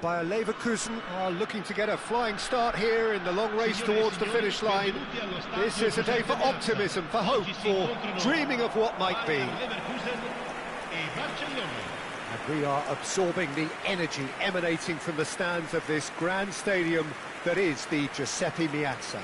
Bayer Leverkusen are looking to get a flying start here in the long race towards the finish line. This is a day for optimism, for hope, for dreaming of what might be. And we are absorbing the energy emanating from the stands of this grand stadium that is the Giuseppe Meazza.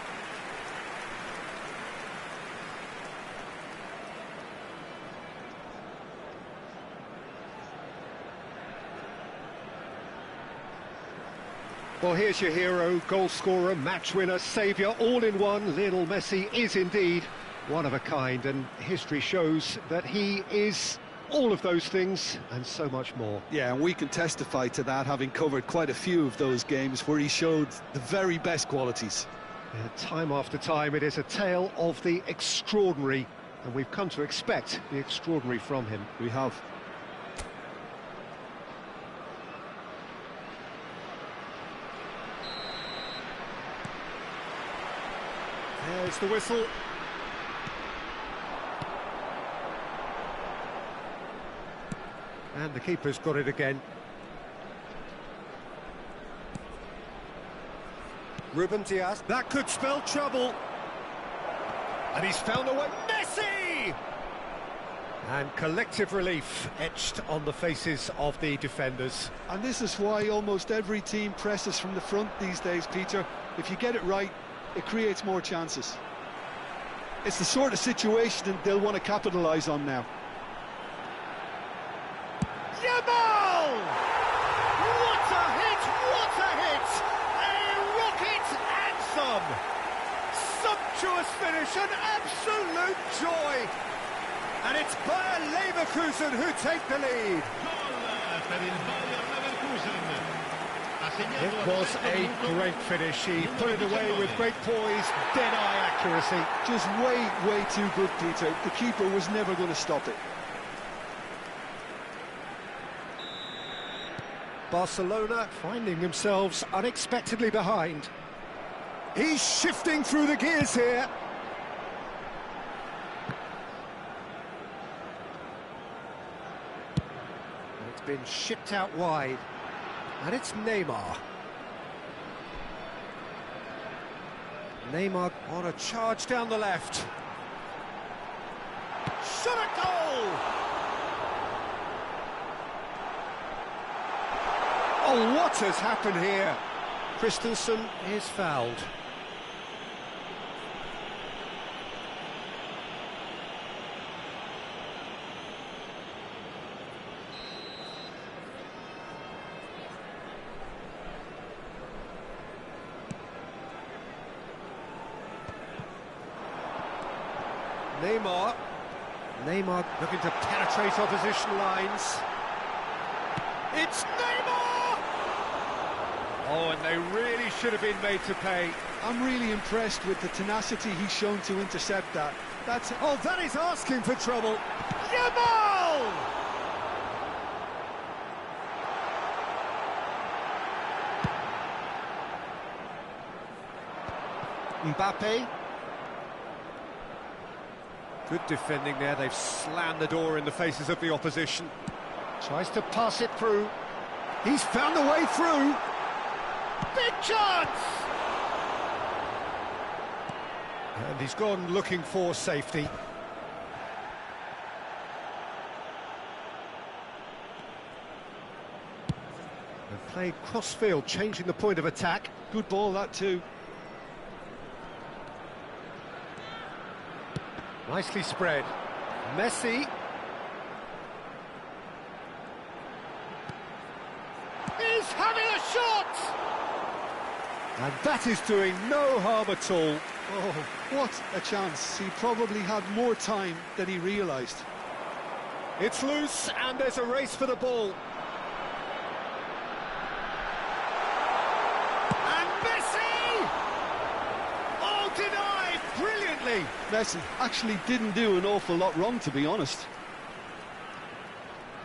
Well, here's your hero, goal scorer, match winner, saviour, all in one. Lionel Messi is indeed one of a kind, and history shows that he is all of those things and so much more. Yeah, and we can testify to that, having covered quite a few of those games where he showed the very best qualities. Yeah, time after time, it is a tale of the extraordinary, and we've come to expect the extraordinary from him. We have. There's the whistle. And the keeper's got it again. Ruben Diaz. That could spell trouble. And he's found a way. Messi! And collective relief etched on the faces of the defenders. And this is why almost every team presses from the front these days, Peter. If you get it right, it creates more chances. It's the sort of situation that they'll want to capitalise on now. Yamal! What a hit! What a hit! A rocket anthem! Sumptuous finish, an absolute joy! And it's Bayer Leverkusen who take the lead. It was a great finish. He put it away with great poise, dead-eye accuracy. Just way too good, Peter. The keeper was never going to stop it. Barcelona finding themselves unexpectedly behind. He's shifting through the gears here. It's been shipped out wide. And it's Neymar. Neymar on a charge down the left. Shot a goal! Oh, what has happened here? Christensen is fouled. Neymar looking to penetrate opposition lines. It's Neymar! Oh, and they really should have been made to pay. I'm really impressed with the tenacity he's shown to intercept that. Oh, that is asking for trouble. Yamal! Mbappe. Good defending there, they've slammed the door in the faces of the opposition. Tries to pass it through. He's found a way through. Big chance! And he's gone looking for safety. They've played cross-field, changing the point of attack. Good ball, that too. Nicely spread. Messi. He's having a shot! And that is doing no harm at all. Oh, what a chance. He probably had more time than he realised. It's loose and there's a race for the ball. Messi actually didn't do an awful lot wrong, to be honest.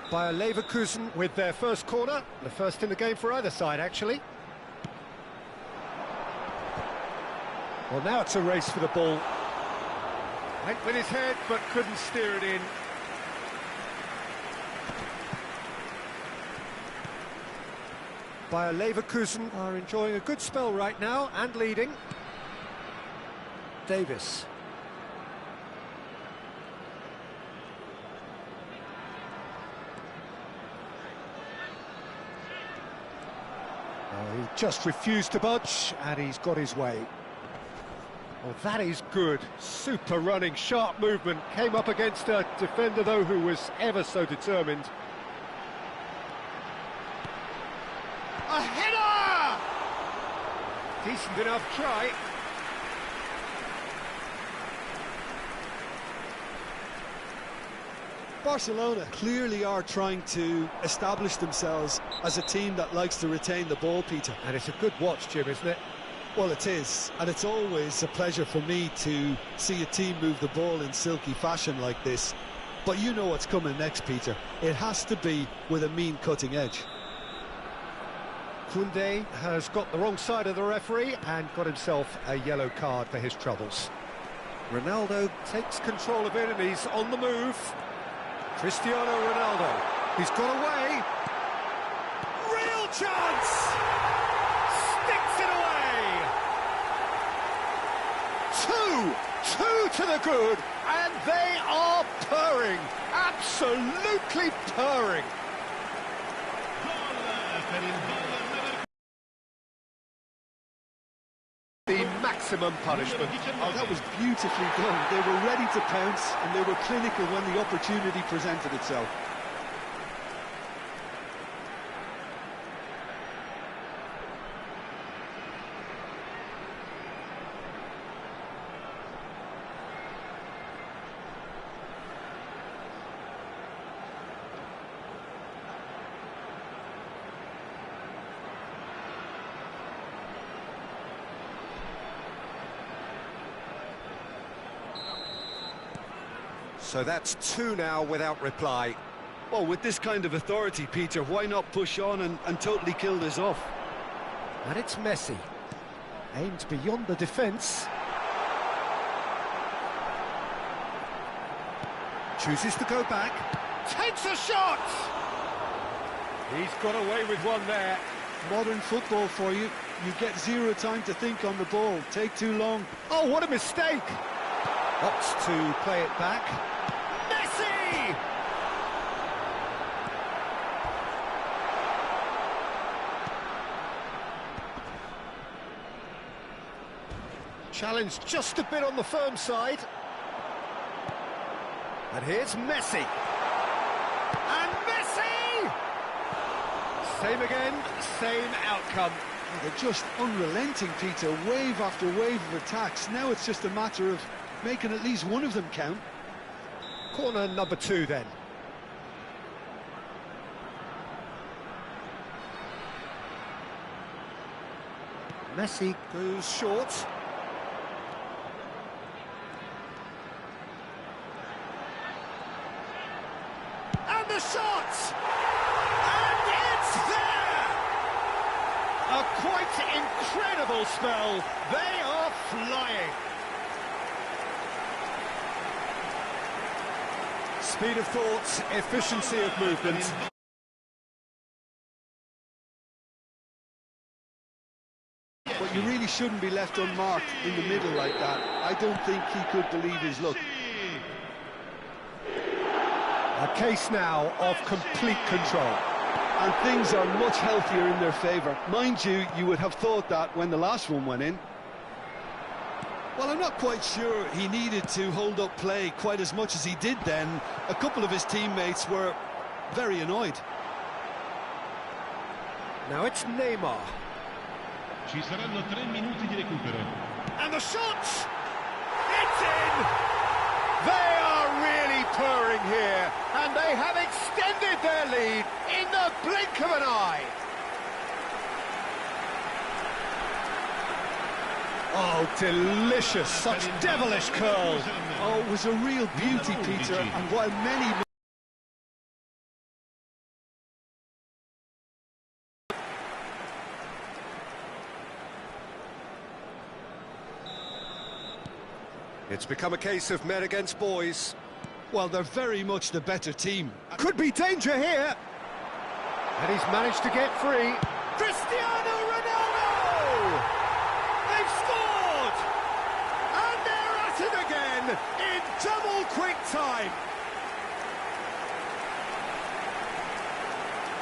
Bayer Leverkusen with their first corner, the first in the game for either side, actually. Well, now it's a race for the ball. Went with his head, but couldn't steer it in. Bayer Leverkusen are enjoying a good spell right now and leading. Davis. Oh, he just refused to budge, and he's got his way. Oh, that is good. Super running, sharp movement. Came up against a defender, though, who was ever so determined. A header! Decent enough try. Barcelona clearly are trying to establish themselves as a team that likes to retain the ball, Peter. And it's a good watch, Jim, isn't it? Well, it is, and it's always a pleasure for me to see a team move the ball in silky fashion like this. But you know what's coming next, Peter. It has to be with a mean cutting edge. Koundé has got the wrong side of the referee and got himself a yellow card for his troubles. Ronaldo takes control of it and he's on the move. Cristiano Ronaldo, he's got away. Real chance! Sticks it away! Two to the good, and they are purring, absolutely purring. The maximum punishment. Oh, that was beautifully done. They were ready to pounce, and they were clinical when the opportunity presented itself. So that's two now without reply. Well, with this kind of authority, Peter, why not push on and totally kill this off? And it's Messi. Aimed beyond the defence. Chooses to go back. Takes a shot! He's got away with one there. Modern football for you. You get zero time to think on the ball. Take too long. Oh, what a mistake! Opts to play it back. Messi! Challenged just a bit on the firm side. And here's Messi. And Messi! Same again, same outcome. They're just unrelenting, Peter. Wave after wave of attacks. Now it's just a matter of making at least one of them count. Corner number 2 then. Messi goes short. And the shot! And it's there! A quite incredible spell. They are flying. Speed of thought, efficiency of movement. But you really shouldn't be left unmarked in the middle like that. I don't think he could believe his luck. A case now of complete control. And things are much healthier in their favour. Mind you, you would have thought that when the last one went in. Well, I'm not quite sure he needed to hold up play quite as much as he did then. A couple of his teammates were very annoyed. Now it's Neymar. Ci saranno 3 minuti di recupero. And the shot! It's in! They are really purring here, and they have extended their lead in the blink of an eye. Oh, delicious, such devilish curl. Oh, it was a real beauty, Peter, and while many... It's become a case of men against boys. Well, they're very much the better team. Could be danger here. And he's managed to get free. Cristiano Ronaldo! They've scored! And they're at it again in double quick time.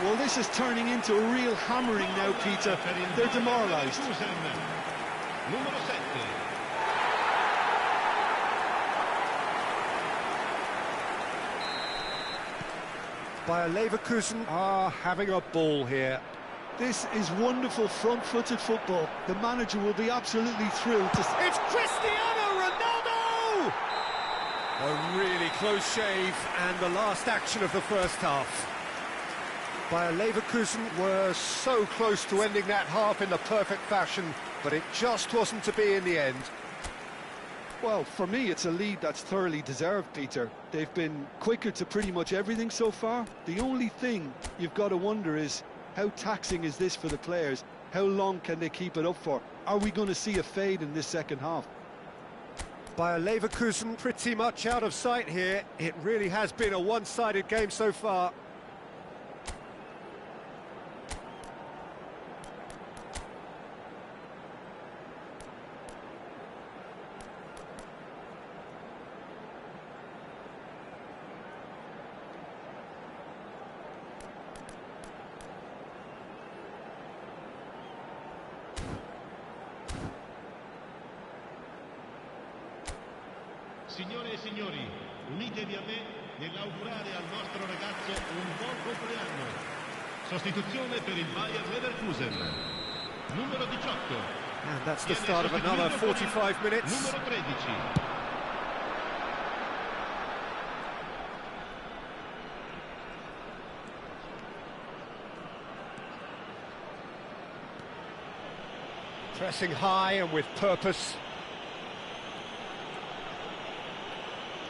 Well, this is turning into a real hammering now, Peter. They're demoralised. Numero 7. Bayer Leverkusen are having a ball here. This is wonderful front-footed football. The manager will be absolutely thrilled to... It's Cristiano Ronaldo! A really close shave, and the last action of the first half. Bayer Leverkusen were so close to ending that half in the perfect fashion, but it just wasn't to be in the end. Well, for me, it's a lead that's thoroughly deserved, Peter. They've been quicker to pretty much everything so far. The only thing you've got to wonder is, how taxing is this for the players? How long can they keep it up for? Are we going to see a fade in this second half? Bayer Leverkusen pretty much out of sight here. It really has been a one-sided game so far. Signore e signori, unitevi a me nell'augurare al nostro ragazzo un buon compleanno. Sostituzione per il Bayer Leverkusen. Numero 18. And that's the start of another 45 minutes. Numero 13. Pressing high and with purpose.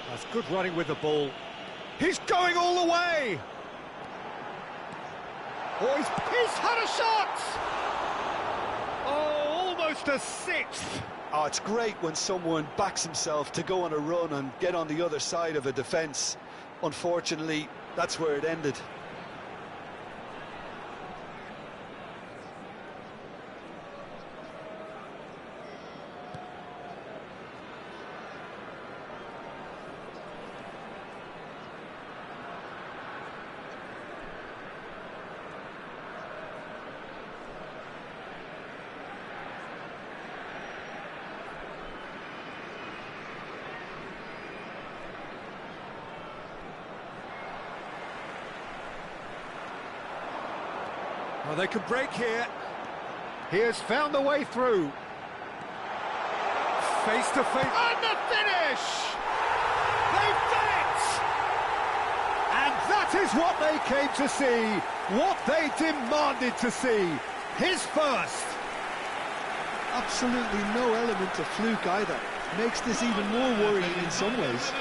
That's good running with the ball. He's going all the way! Oh, he's had a shot! Oh, almost a sixth! Oh, it's great when someone backs himself to go on a run and get on the other side of a defence. Unfortunately, that's where it ended. Well, they can break here. He has found the way through. Face to face. And the finish! They've done it! And that is what they came to see. What they demanded to see. His first. Absolutely no element of fluke either. Makes this even more worrying in some ways.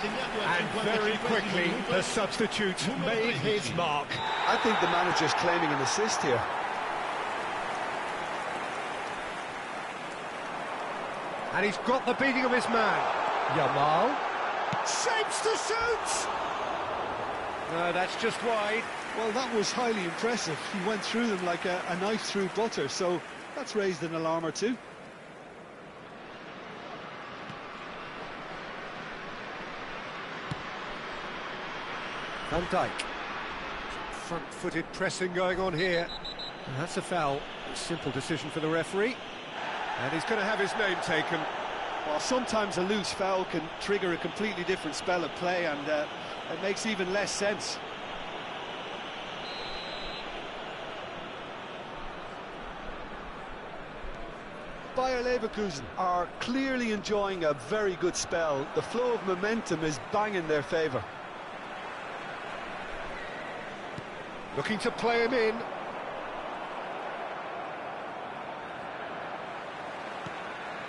And very quickly, the substitute made his mark. I think the manager's claiming an assist here. And he's got the beating of his man. Yamal. Shapes to shoot! No, that's just wide. Well, that was highly impressive. He went through them like a knife through butter, so that's raised an alarm or two. Van Dijk. Front-footed pressing going on here. And that's a foul. A simple decision for the referee. And he's going to have his name taken. Well, sometimes a loose foul can trigger a completely different spell of play, and it makes even less sense. Bayer Leverkusen are clearly enjoying a very good spell. The flow of momentum is bang in their favour. Looking to play him in.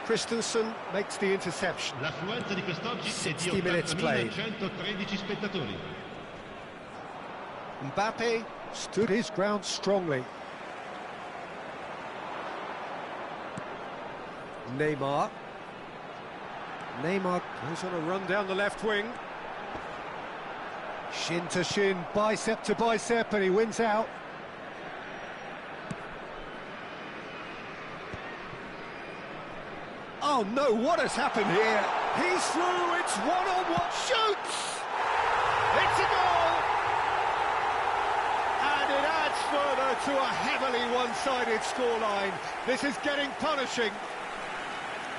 Christensen makes the interception. L'affluenza di quest'oggi è di 60 minutes played. 80.113 spettatori. Mbappe stood his ground strongly. Neymar goes on a run down the left wing. Shin to shin, bicep to bicep, and he wins out. Oh no, what has happened here? He's through, it's one-on-one, shoots! It's a goal! And it adds further to a heavily one-sided scoreline. This is getting punishing.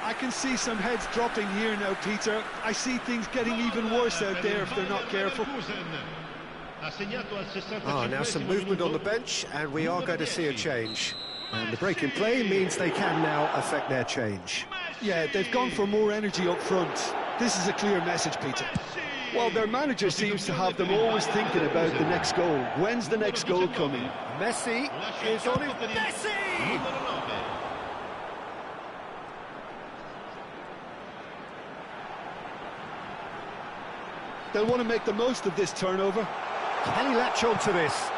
I can see some heads dropping here now, Peter. I see things getting even worse out there if they're not careful. Now some movement on the bench, and we are going to see a change. And the break in play means they can now affect their change. Yeah, they've gone for more energy up front. This is a clear message, Peter. Well, their manager seems to have them always thinking about the next goal. When's the next goal coming? Messi is on his... Messi! They'll want to make the most of this turnover. Can he latch on to this?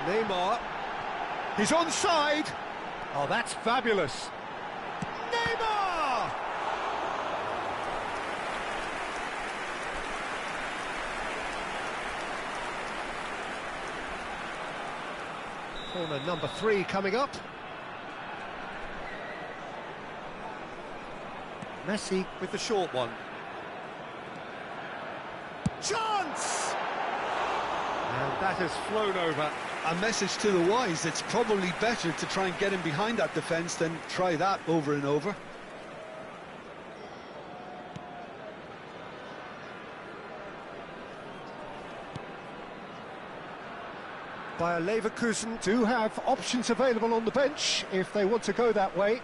Neymar, he's onside. Oh, that's fabulous. Neymar! Corner number 3 coming up. Messi with the short one. Chance! And that has flown over. A message to the wise, it's probably better to try and get him behind that defence than try that over and over. Bayer Leverkusen do have options available on the bench if they want to go that way.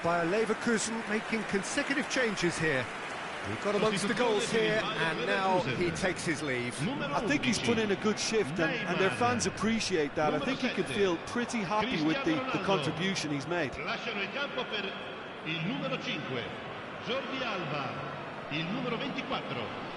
Bayer Leverkusen making consecutive changes here. He got amongst the goals here, and now he takes his leave. I think he's put in a good shift, and their fans appreciate that. I think he could feel pretty happy with the contribution he's made. Lasciano il campo per il numero 5, Jordi Alba, il numero 24.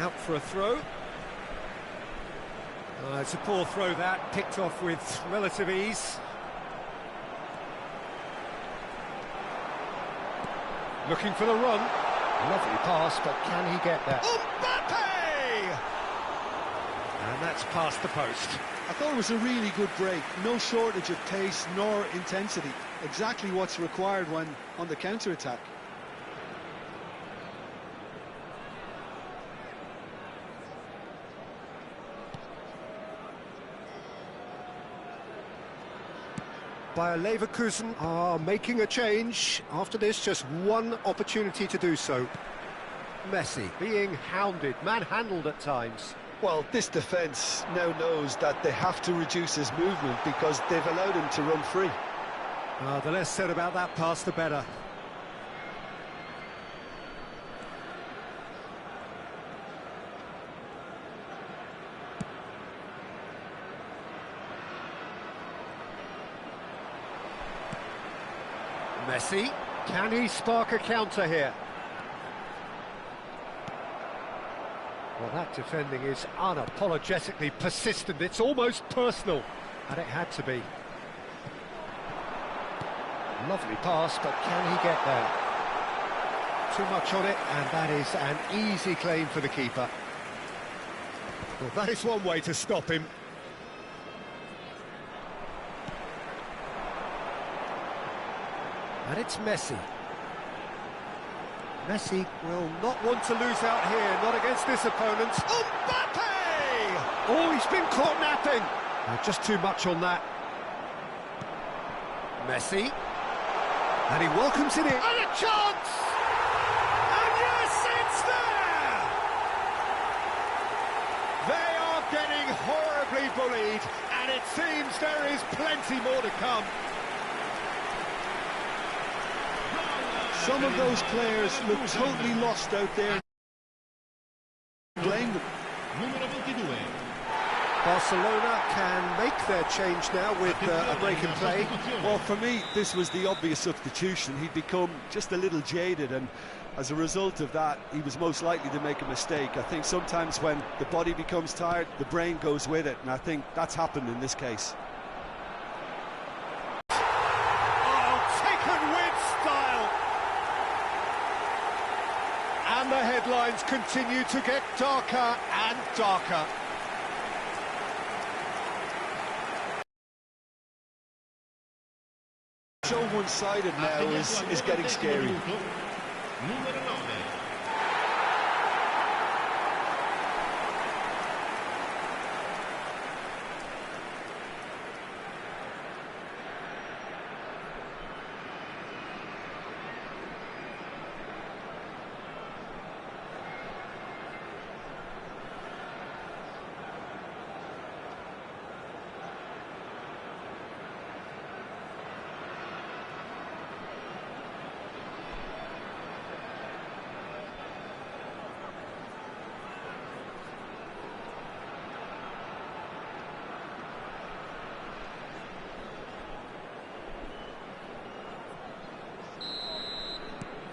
Out for a throw. It's a poor throw that, picked off with relative ease. Looking for the run. Lovely pass, but can he get there? Mbappe! And that's past the post. I thought it was a really good break. No shortage of pace nor intensity. Exactly what's required when on the counter-attack. Bayer Leverkusen are making a change. After this, just one opportunity to do so. Messi being hounded, manhandled at times. Well, this defence now knows that they have to reduce his movement because they've allowed him to run free. The less said about that pass, the better. Messi, can he spark a counter here? Well, that defending is unapologetically persistent. It's almost personal, and it had to be. Lovely pass, but can he get there? Too much on it, and that is an easy claim for the keeper. Well, that is one way to stop him. And it's Messi. Messi will not want to lose out here, not against this opponent. Mbappe! Oh, he's been caught napping. Just too much on that. Messi. And he welcomes it in. And a chance! And yes, it's there! They are getting horribly bullied, and it seems there is plenty more to come. Some of those players look totally lost out there. Blame them. Numero 22. Barcelona can make their change now with a break in play. Well, for me, this was the obvious substitution. He'd become just a little jaded, and as a result of that, he was most likely to make a mistake. I think sometimes when the body becomes tired, the brain goes with it, and I think that's happened in this case. And the headlines continue to get darker and darker. So one-sided now is getting scary. Numero 9.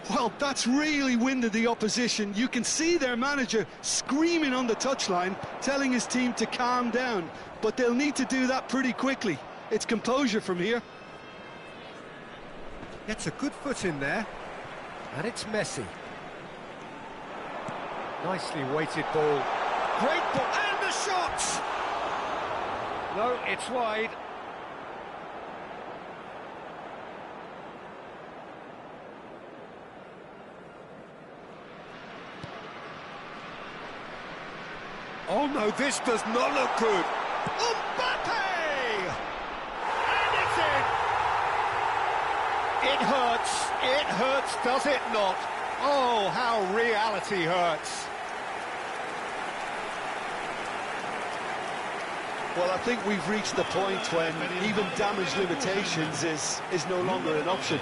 Well, that's really winded the opposition. You can see their manager screaming on the touchline, telling his team to calm down. But they'll need to do that pretty quickly. It's composure from here. Gets a good foot in there. And it's Messi. Nicely weighted ball. Great ball. And the shot! No, it's wide. Oh no, this does not look good. Mbappe! And it's in. It hurts, does it not? Oh, how reality hurts. Well, I think we've reached the point when even damage limitations is no longer an option.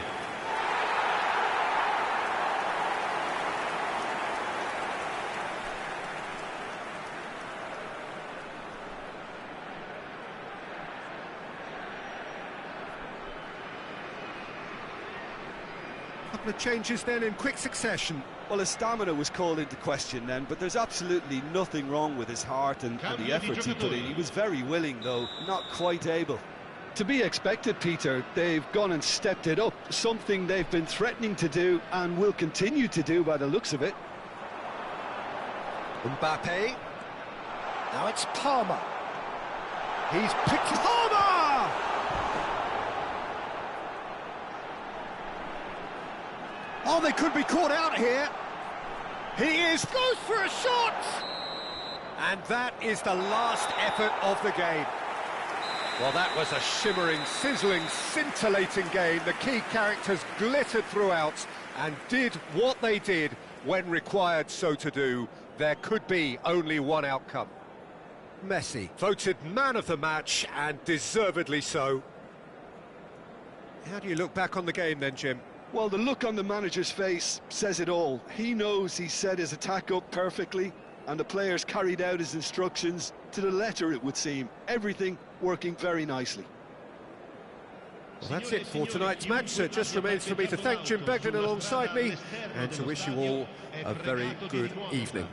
Couple of changes then in quick succession. Well, his stamina was called into question then, but there's absolutely nothing wrong with his heart and the efforts he put in. He was very willing, though, not quite able. To be expected, Peter. They've gone and stepped it up, something they've been threatening to do and will continue to do by the looks of it. Mbappe. Now it's Palmer. He's picked Palmer! Oh, they could be caught out here. He goes for a shot! And that is the last effort of the game. Well, that was a shimmering, sizzling, scintillating game. The key characters glittered throughout and did what they did when required so to do. There could be only one outcome. Messi, voted man of the match, and deservedly so. How do you look back on the game then, Jim? Well, the look on the manager's face says it all. He knows he set his attack up perfectly, and the players carried out his instructions to the letter, it would seem. Everything working very nicely. Well, that's it for tonight's match. So it just remains for me to thank Jim Beglin alongside me and to wish you all a very good evening.